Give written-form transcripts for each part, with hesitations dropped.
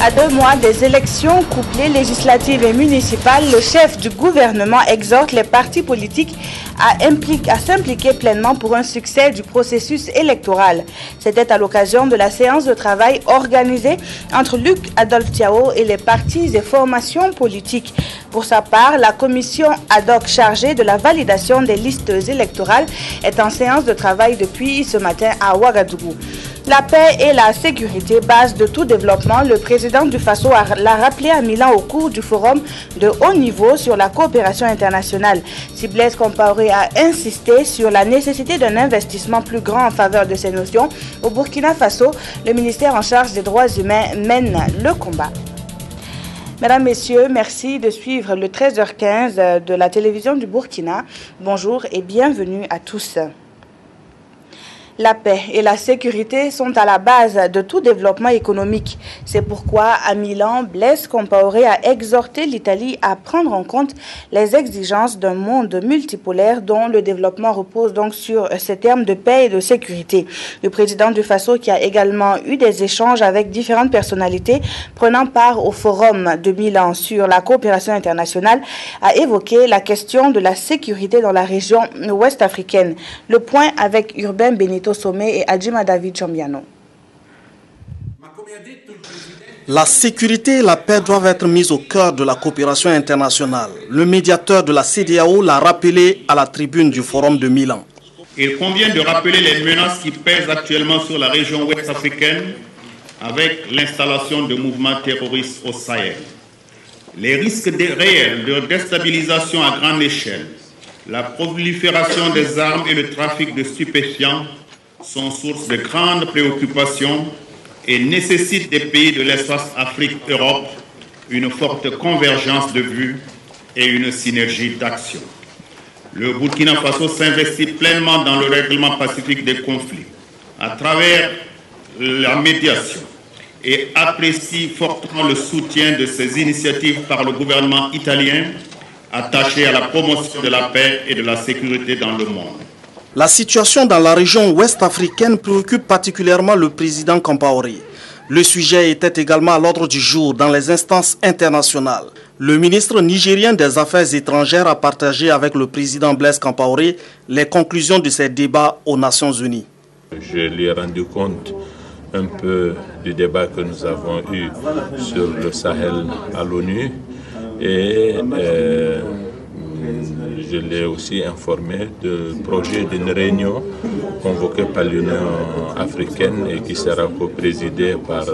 À 2 mois des élections couplées législatives et municipales, le chef du gouvernement exhorte les partis politiques à s'impliquer pleinement pour un succès du processus électoral. C'était à l'occasion de la séance de travail organisée entre Luc Adolphe-Thiaw et les partis et formations politiques. Pour sa part, la commission ad hoc chargée de la validation des listes électorales est en séance de travail depuis ce matin à Ouagadougou. La paix et la sécurité, base de tout développement, le président du Faso l'a rappelé à Milan au cours du forum de haut niveau sur la coopération internationale. Si Blaise Compaoré a insisté sur la nécessité d'un investissement plus grand en faveur de ces notions, au Burkina Faso, le ministère en charge des droits humains mène le combat. Mesdames, Messieurs, merci de suivre le 13h15 de la télévision du Burkina. Bonjour et bienvenue à tous. La paix et la sécurité sont à la base de tout développement économique. C'est pourquoi, à Milan, Blaise Compaoré a exhorté l'Italie à prendre en compte les exigences d'un monde multipolaire dont le développement repose donc sur ces termes de paix et de sécurité. Le président du Faso, qui a également eu des échanges avec différentes personnalités prenant part au forum de Milan sur la coopération internationale, a évoqué la question de la sécurité dans la région ouest africaine. Le point avec Urbain Benito Sommet et Adjima David Chambiano. La sécurité et la paix doivent être mises au cœur de la coopération internationale. Le médiateur de la CEDEAO l'a rappelé à la tribune du Forum de Milan. Il convient de rappeler les menaces qui pèsent actuellement sur la région ouest africaine avec l'installation de mouvements terroristes au Sahel. Les risques réels de déstabilisation à grande échelle, la prolifération des armes et le trafic de stupéfiants sont source de grandes préoccupations et nécessitent des pays de l'espace Afrique-Europe une forte convergence de vues et une synergie d'action. Le Burkina Faso s'investit pleinement dans le règlement pacifique des conflits à travers la médiation et apprécie fortement le soutien de ces initiatives par le gouvernement italien attaché à la promotion de la paix et de la sécurité dans le monde. La situation dans la région ouest africaine préoccupe particulièrement le président Compaoré. Le sujet était également à l'ordre du jour dans les instances internationales. Le ministre nigérien des Affaires étrangères a partagé avec le président Blaise Compaoré les conclusions de ces débats aux Nations Unies. Je lui ai rendu compte un peu du débat que nous avons eu sur le Sahel à l'ONU et je l'ai aussi informé du projet d'une réunion convoquée par l'Union africaine et qui sera co-présidée par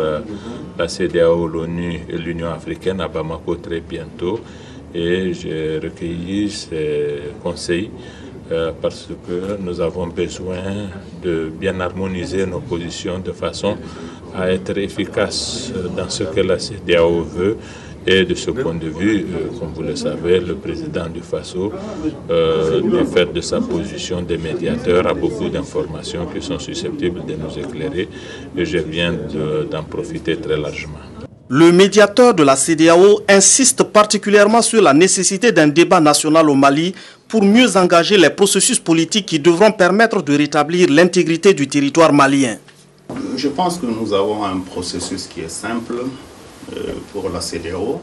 la CEDEAO, l'ONU et l'Union africaine à Bamako très bientôt. Et j'ai recueilli ces conseils parce que nous avons besoin de bien harmoniser nos positions de façon à être efficaces dans ce que la CEDEAO veut. Et de ce point de vue, comme vous le savez, le président du Faso, du fait de sa position de médiateur, a beaucoup d'informations qui sont susceptibles de nous éclairer et je viens d'en profiter très largement. Le médiateur de la CEDEAO insiste particulièrement sur la nécessité d'un débat national au Mali pour mieux engager les processus politiques qui devront permettre de rétablir l'intégrité du territoire malien. Je pense que nous avons un processus qui est simple. Pour la CEDEAO,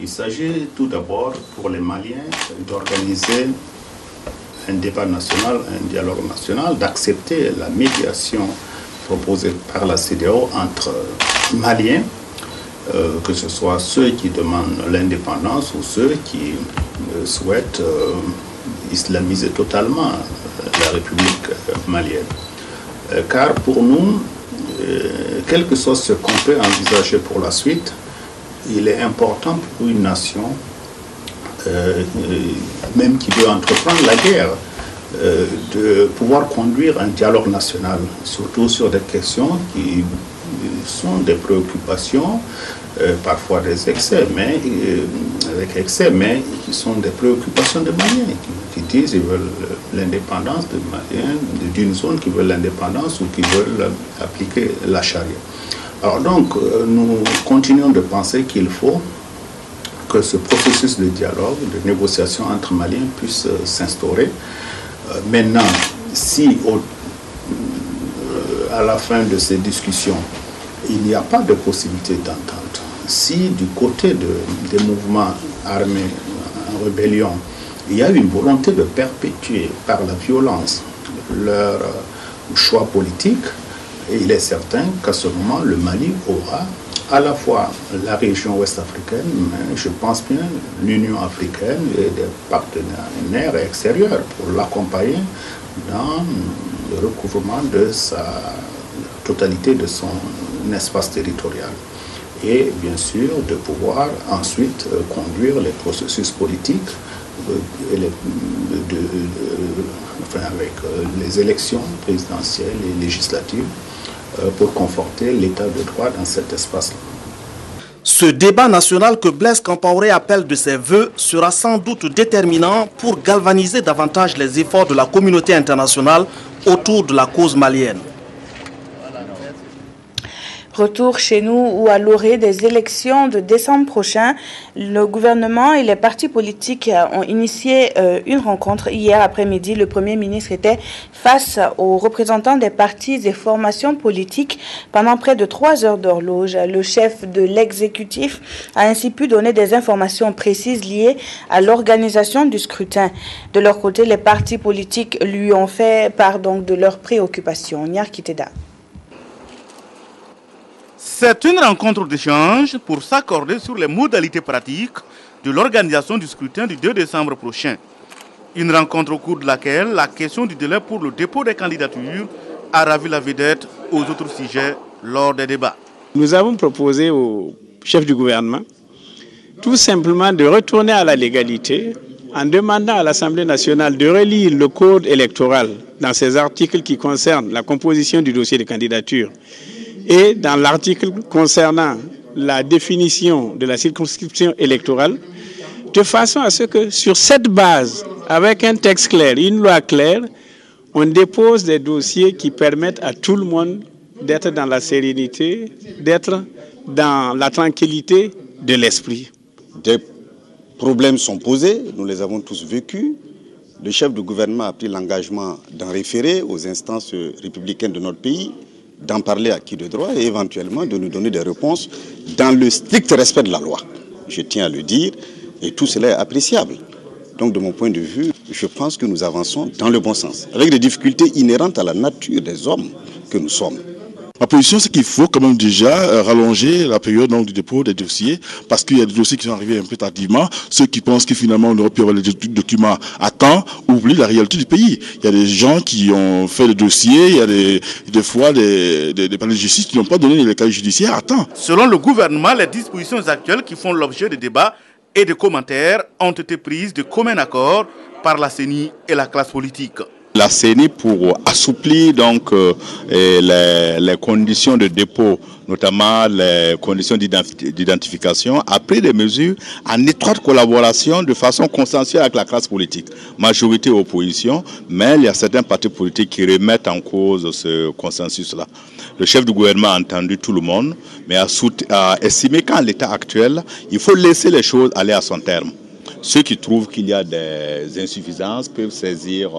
il s'agit tout d'abord pour les Maliens d'organiser un débat national, un dialogue national, d'accepter la médiation proposée par la CEDEAO entre Maliens, que ce soit ceux qui demandent l'indépendance ou ceux qui souhaitent islamiser totalement la République malienne. Car pour nous, quel que soit ce qu'on peut envisager pour la suite, il est important pour une nation, même qui veut entreprendre la guerre, de pouvoir conduire un dialogue national, surtout sur des questions qui sont des préoccupations, parfois des excès, mais avec excès, mais qui sont des préoccupations des Maliens, qui disent qu'ils veulent l'indépendance des Maliens, d'une zone qui veut l'indépendance ou qui veulent appliquer la charia. Alors donc, nous continuons de penser qu'il faut que ce processus de dialogue, de négociation entre Maliens puisse s'instaurer. Maintenant, si à la fin de ces discussions, il n'y a pas de possibilité d'entente, si du côté des mouvements armés en rébellion, il y a une volonté de perpétuer par la violence leur choix politique, et il est certain qu'à ce moment, le Mali aura à la fois la région ouest-africaine, mais je pense bien l'Union africaine et des partenaires extérieurs pour l'accompagner dans le recouvrement de la totalité de son espace territorial. Et bien sûr de pouvoir ensuite conduire les processus politiques avec les élections présidentielles et législatives pour conforter l'état de droit dans cet espace-là. Ce débat national que Blaise Compaoré appelle de ses voeux sera sans doute déterminant pour galvaniser davantage les efforts de la communauté internationale autour de la cause malienne. Retour chez nous où à l'orée des élections de décembre prochain, le gouvernement et les partis politiques ont initié une rencontre. Hier après-midi, le Premier ministre était face aux représentants des partis et formations politiques pendant près de 3 heures d'horloge. Le chef de l'exécutif a ainsi pu donner des informations précises liées à l'organisation du scrutin. De leur côté, les partis politiques lui ont fait part donc de leurs préoccupations. Nyar Kiteda. C'est une rencontre d'échange pour s'accorder sur les modalités pratiques de l'organisation du scrutin du 2 décembre prochain. Une rencontre au cours de laquelle la question du délai pour le dépôt des candidatures a ravi la vedette aux autres sujets lors des débats. Nous avons proposé au chef du gouvernement tout simplement de retourner à la légalité en demandant à l'Assemblée nationale de relire le code électoral dans ses articles qui concernent la composition du dossier de candidature. Et dans l'article concernant la définition de la circonscription électorale, de façon à ce que sur cette base, avec un texte clair, une loi claire, on dépose des dossiers qui permettent à tout le monde d'être dans la sérénité, d'être dans la tranquillité de l'esprit. Des problèmes sont posés, nous les avons tous vécus. Le chef du gouvernement a pris l'engagement d'en référer aux instances républicaines de notre pays, d'en parler à qui de droit et éventuellement de nous donner des réponses dans le strict respect de la loi. Je tiens à le dire et tout cela est appréciable. Donc de mon point de vue, je pense que nous avançons dans le bon sens, avec des difficultés inhérentes à la nature des hommes que nous sommes. Ma position, c'est qu'il faut quand même déjà rallonger la période donc, du dépôt des dossiers, parce qu'il y a des dossiers qui sont arrivés un peu tardivement. Ceux qui pensent que finalement on aurait pu avoir les documents à temps oublient la réalité du pays. Il y a des gens qui ont fait le dossier, il y a des fois des palais de justice qui n'ont pas donné les casiers judiciaires à temps. Selon le gouvernement, les dispositions actuelles qui font l'objet de débats et de commentaires ont été prises de commun accord par la CENI et la classe politique. La CENI, pour assouplir donc les conditions de dépôt, notamment les conditions d'identification, a pris des mesures en étroite collaboration de façon consensuelle avec la classe politique. Majorité opposition, mais il y a certains partis politiques qui remettent en cause ce consensus-là. Le chef du gouvernement a entendu tout le monde, mais a estimé qu'en l'état actuel, il faut laisser les choses aller à son terme. Ceux qui trouvent qu'il y a des insuffisances peuvent saisir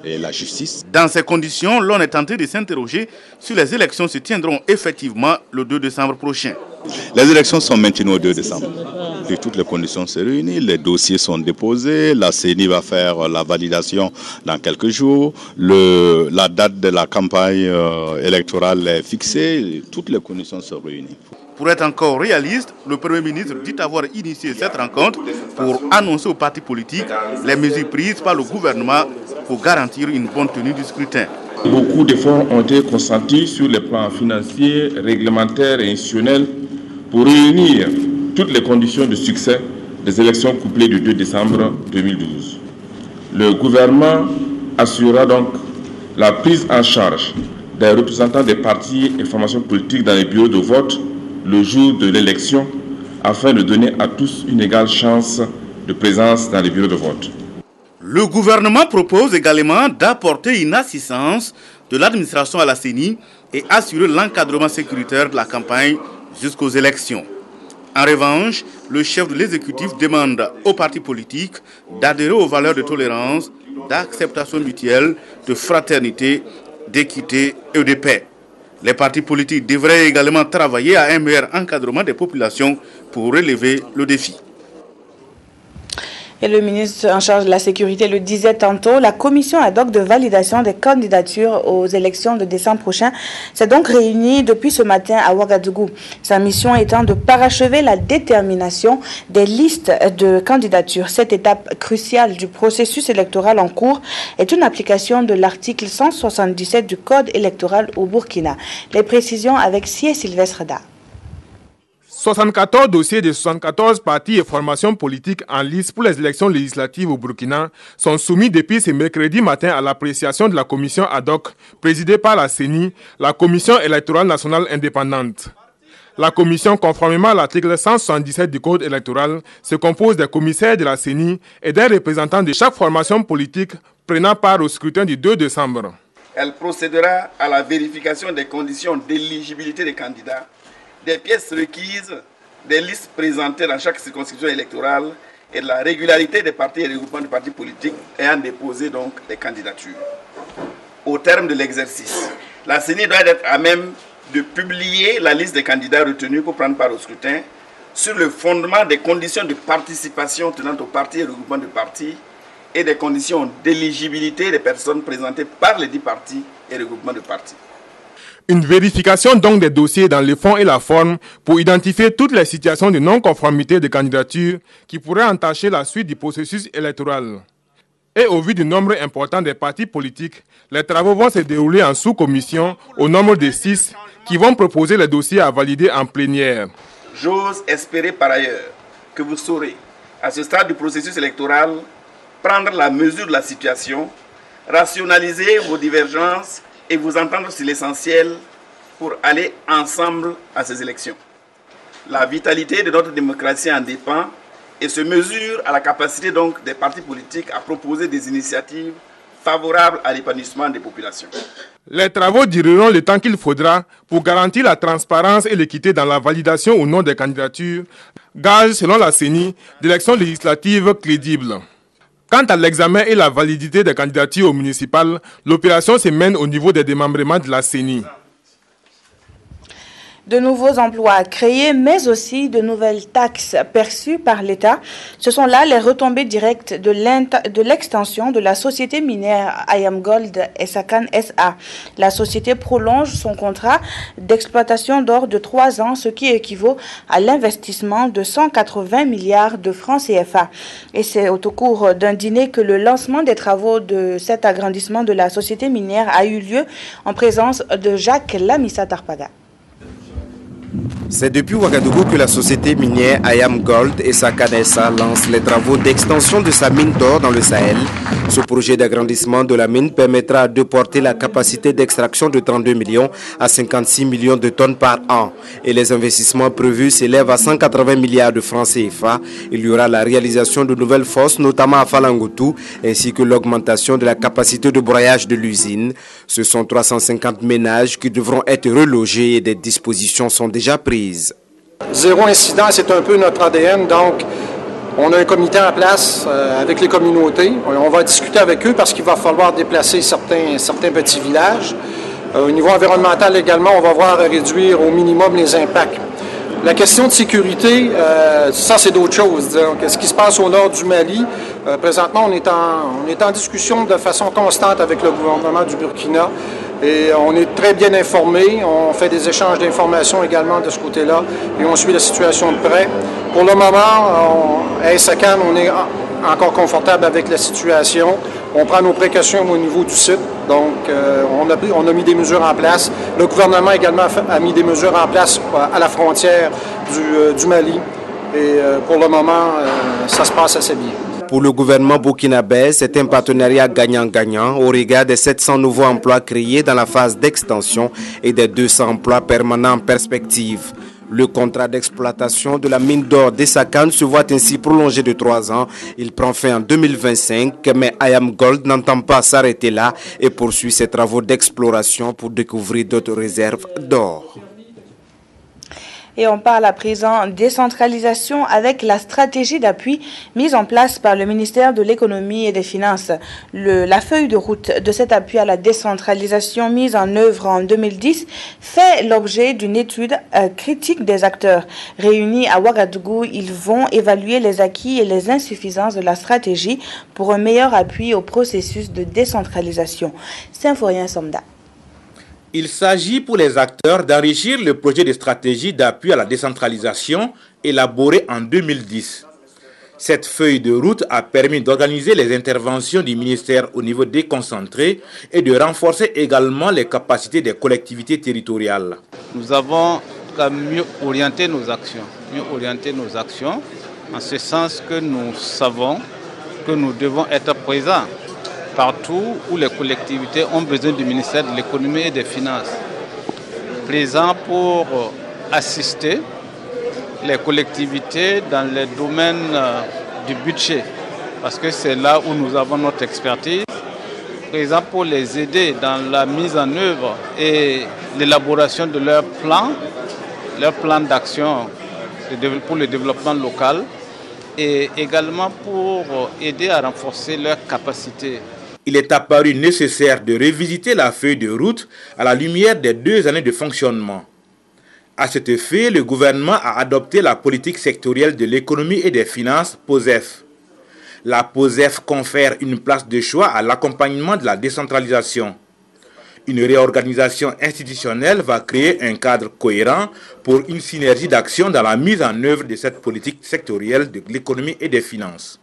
la justice. Dans ces conditions, l'on est tenté de s'interroger si les élections se tiendront effectivement le 2 décembre prochain. Les élections sont maintenues au 2 décembre. Et toutes les conditions se réunissent, les dossiers sont déposés, la CENI va faire la validation dans quelques jours, la date de la campagne électorale est fixée, toutes les conditions sont réunies. Pour être encore réaliste, le Premier ministre dit avoir initié cette rencontre pour annoncer aux partis politiques les mesures prises par le gouvernement pour garantir une bonne tenue du scrutin. Beaucoup d'efforts ont été consentis sur les plans financiers, réglementaires et institutionnels pour réunir toutes les conditions de succès des élections couplées du 2 décembre 2012. Le gouvernement assurera donc la prise en charge des représentants des partis et formations politiques dans les bureaux de vote le jour de l'élection, afin de donner à tous une égale chance de présence dans les bureaux de vote. Le gouvernement propose également d'apporter une assistance de l'administration à la CENI et assurer l'encadrement sécuritaire de la campagne jusqu'aux élections. En revanche, le chef de l'exécutif demande aux partis politiques d'adhérer aux valeurs de tolérance, d'acceptation mutuelle, de fraternité, d'équité et de paix. Les partis politiques devraient également travailler à un meilleur encadrement des populations pour relever le défi. Et le ministre en charge de la sécurité le disait tantôt, la commission ad hoc de validation des candidatures aux élections de décembre prochain s'est donc réunie depuis ce matin à Ouagadougou. Sa mission étant de parachever la détermination des listes de candidatures. Cette étape cruciale du processus électoral en cours est une application de l'article 177 du Code électoral au Burkina. Les précisions avec Sie Sylvestre Da. 74 dossiers de 74 partis et formations politiques en lice pour les élections législatives au Burkina sont soumis depuis ce mercredi matin à l'appréciation de la commission ad hoc présidée par la CENI, la Commission électorale nationale indépendante. La commission, conformément à l'article 177 du Code électoral, se compose des commissaires de la CENI et des représentants de chaque formation politique prenant part au scrutin du 2 décembre. Elle procédera à la vérification des conditions d'éligibilité des candidats, des pièces requises, des listes présentées dans chaque circonscription électorale et de la régularité des partis et regroupements de partis politiques ayant déposé donc des candidatures. Au terme de l'exercice, la CENI doit être à même de publier la liste des candidats retenus pour prendre part au scrutin sur le fondement des conditions de participation tenant aux partis et regroupements de partis et des conditions d'éligibilité des personnes présentées par les 10 partis et regroupements de partis. Une vérification donc des dossiers dans le fond et la forme pour identifier toutes les situations de non-conformité de candidature qui pourraient entacher la suite du processus électoral. Et au vu du nombre important des partis politiques, les travaux vont se dérouler en sous-commission au nombre de 6 qui vont proposer les dossiers à valider en plénière. J'ose espérer par ailleurs que vous saurez, à ce stade du processus électoral, prendre la mesure de la situation, rationaliser vos divergences et vous entendre sur l'essentiel pour aller ensemble à ces élections. La vitalité de notre démocratie en dépend et se mesure à la capacité donc des partis politiques à proposer des initiatives favorables à l'épanouissement des populations. Les travaux dureront le temps qu'il faudra pour garantir la transparence et l'équité dans la validation ou non des candidatures, gage selon la CENI d'élections législatives crédibles. Quant à l'examen et la validité des candidatures aux municipales, l'opération se mène au niveau des démembrements de la CENI. De nouveaux emplois créés, mais aussi de nouvelles taxes perçues par l'État. Ce sont là les retombées directes de l'extension de la société minière IAMGOLD Essakane SA. La société prolonge son contrat d'exploitation d'or de 3 ans, ce qui équivaut à l'investissement de 180 milliards de francs CFA. Et c'est au cours d'un dîner que le lancement des travaux de cet agrandissement de la société minière a eu lieu en présence de Jacques Lamissa Tarpaga. C'est depuis Ouagadougou que la société minière IAMGOLD Essakane SA lance les travaux d'extension de sa mine d'or dans le Sahel. Ce projet d'agrandissement de la mine permettra de porter la capacité d'extraction de 32 millions à 56 millions de tonnes par an. Et les investissements prévus s'élèvent à 180 milliards de francs CFA. Il y aura la réalisation de nouvelles fosses, notamment à Falangoutou, ainsi que l'augmentation de la capacité de broyage de l'usine. Ce sont 350 ménages qui devront être relogés et des dispositions sont déjà prises. Zéro incident, c'est un peu notre ADN, donc on a un comité en place avec les communautés. On va discuter avec eux parce qu'il va falloir déplacer certains petits villages. Au niveau environnemental également, on va voir réduire au minimum les impacts. La question de sécurité, ça c'est d'autres choses. Donc, ce qui se passe au nord du Mali, présentement on est en discussion de façon constante avec le gouvernement du Burkina. Et on est très bien informés, on fait des échanges d'informations également de ce côté-là et on suit la situation de près. Pour le moment, à Essakane, on est encore confortable avec la situation. On prend nos précautions au niveau du site, donc on a mis des mesures en place. Le gouvernement également a mis des mesures en place à la frontière du Mali et pour le moment, ça se passe assez bien. Pour le gouvernement burkinabé, c'est un partenariat gagnant-gagnant au regard des 700 nouveaux emplois créés dans la phase d'extension et des 200 emplois permanents en perspective. Le contrat d'exploitation de la mine d'or d'Essakane se voit ainsi prolongé de 3 ans. Il prend fin en 2025, mais IAMGOLD n'entend pas s'arrêter là et poursuit ses travaux d'exploration pour découvrir d'autres réserves d'or. Et on parle à présent décentralisation avec la stratégie d'appui mise en place par le ministère de l'Économie et des Finances. La feuille de route de cet appui à la décentralisation mise en œuvre en 2010 fait l'objet d'une étude critique des acteurs. Réunis à Ouagadougou, ils vont évaluer les acquis et les insuffisances de la stratégie pour un meilleur appui au processus de décentralisation. Symphorien Somda. Il s'agit pour les acteurs d'enrichir le projet de stratégie d'appui à la décentralisation élaboré en 2010. Cette feuille de route a permis d'organiser les interventions du ministère au niveau déconcentré et de renforcer également les capacités des collectivités territoriales. Nous avons mieux orienté nos actions, en ce sens que nous savons que nous devons être présents partout où les collectivités ont besoin du ministère de l'Économie et des Finances. Présents pour assister les collectivités dans les domaines du budget, parce que c'est là où nous avons notre expertise. Présents pour les aider dans la mise en œuvre et l'élaboration de leur plan d'action pour le développement local et également pour aider à renforcer leurs capacités. Il est apparu nécessaire de revisiter la feuille de route à la lumière des 2 années de fonctionnement. À cet effet, le gouvernement a adopté la politique sectorielle de l'économie et des finances, POSEF. La POSEF confère une place de choix à l'accompagnement de la décentralisation. Une réorganisation institutionnelle va créer un cadre cohérent pour une synergie d'action dans la mise en œuvre de cette politique sectorielle de l'économie et des finances.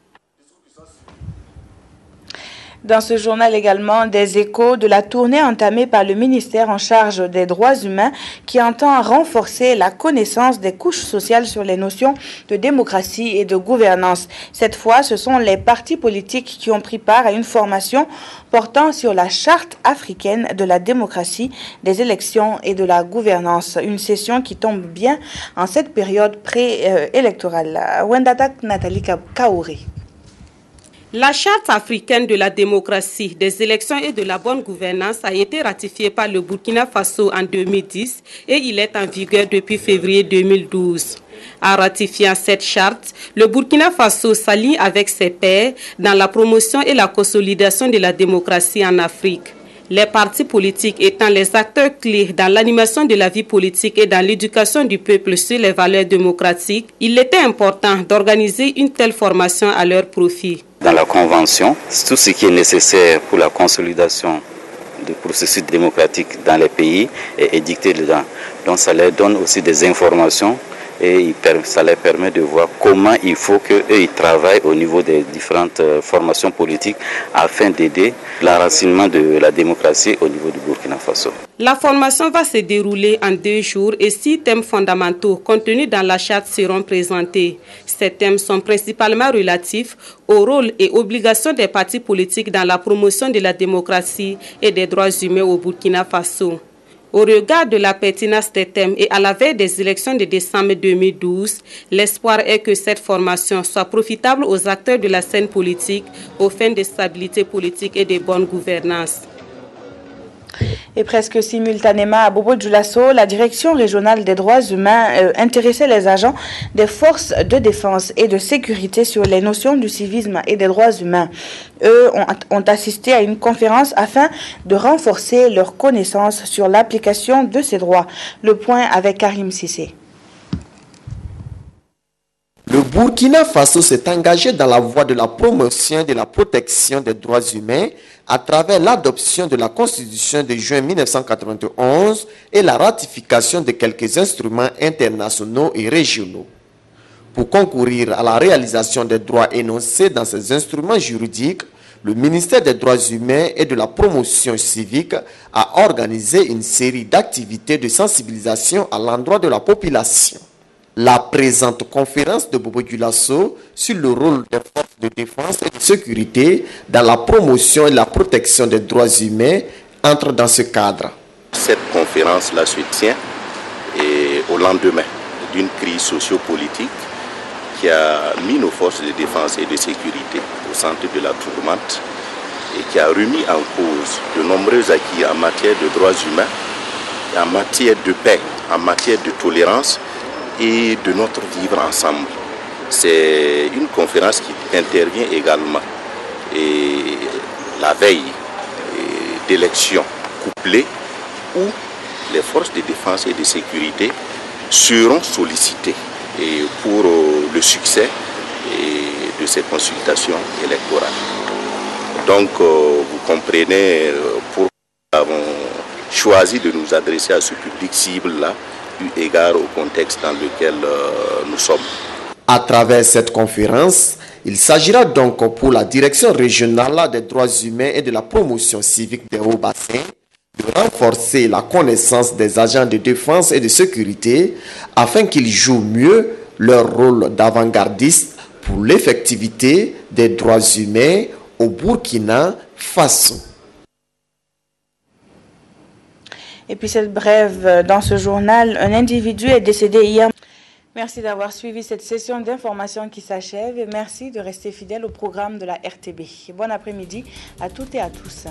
Dans ce journal également, des échos de la tournée entamée par le ministère en charge des droits humains qui entend renforcer la connaissance des couches sociales sur les notions de démocratie et de gouvernance. Cette fois, ce sont les partis politiques qui ont pris part à une formation portant sur la charte africaine de la démocratie, des élections et de la gouvernance. Une session qui tombe bien en cette période pré-électorale. Wendatak Nathalie Kaouri. La Charte africaine de la démocratie, des élections et de la bonne gouvernance a été ratifiée par le Burkina Faso en 2010 et il est en vigueur depuis février 2012. En ratifiant cette charte, le Burkina Faso s'allie avec ses pairs dans la promotion et la consolidation de la démocratie en Afrique. Les partis politiques étant les acteurs clés dans l'animation de la vie politique et dans l'éducation du peuple sur les valeurs démocratiques, il était important d'organiser une telle formation à leur profit. Dans la Convention, tout ce qui est nécessaire pour la consolidation du processus démocratique dans les pays est édicté dedans. Donc ça leur donne aussi des informations et ça leur permet de voir comment il faut qu'ils travaillent au niveau des différentes formations politiques afin d'aider l'enracinement de la démocratie au niveau du Burkina Faso. La formation va se dérouler en 2 jours et 6 thèmes fondamentaux contenus dans la charte seront présentés. Ces thèmes sont principalement relatifs au rôle et obligations des partis politiques dans la promotion de la démocratie et des droits humains au Burkina Faso. Au regard de la pertinence des thèmes et à la veille des élections de décembre 2012, l'espoir est que cette formation soit profitable aux acteurs de la scène politique aux fins de stabilité politique et de bonne gouvernance. Et presque simultanément à Bobo-Dioulasso, la direction régionale des droits humains intéressait les agents des forces de défense et de sécurité sur les notions du civisme et des droits humains. Eux ont assisté à une conférence afin de renforcer leurs connaissances sur l'application de ces droits. Le point avec Karim Sissé. Le Burkina Faso s'est engagé dans la voie de la promotion et de la protection des droits humains à travers l'adoption de la Constitution de juin 1991 et la ratification de quelques instruments internationaux et régionaux. Pour concourir à la réalisation des droits énoncés dans ces instruments juridiques, le ministère des Droits humains et de la promotion civique a organisé une série d'activités de sensibilisation à l'endroit de la population. La présente conférence de Bobo-Dioulasso sur le rôle des forces de défense et de sécurité dans la promotion et la protection des droits humains entre dans ce cadre. Cette conférence-là se tient au lendemain d'une crise sociopolitique qui a mis nos forces de défense et de sécurité au centre de la tourmente et qui a remis en cause de nombreux acquis en matière de droits humains, en matière de paix, en matière de tolérance et de notre vivre ensemble. C'est une conférence qui intervient également et la veille d'élections couplées où les forces de défense et de sécurité seront sollicitées pour le succès de ces consultations électorales. Donc vous comprenez pourquoi nous avons choisi de nous adresser à ce public cible-là, eu égard au contexte dans lequel nous sommes. À travers cette conférence, il s'agira donc pour la Direction régionale des droits humains et de la promotion civique des Hauts-Bassins de renforcer la connaissance des agents de défense et de sécurité afin qu'ils jouent mieux leur rôle d'avant-gardiste pour l'effectivité des droits humains au Burkina Faso. Et puis cette brève dans ce journal, un individu est décédé hier. Merci d'avoir suivi cette session d'information qui s'achève et merci de rester fidèle au programme de la RTB. Bon après-midi à toutes et à tous.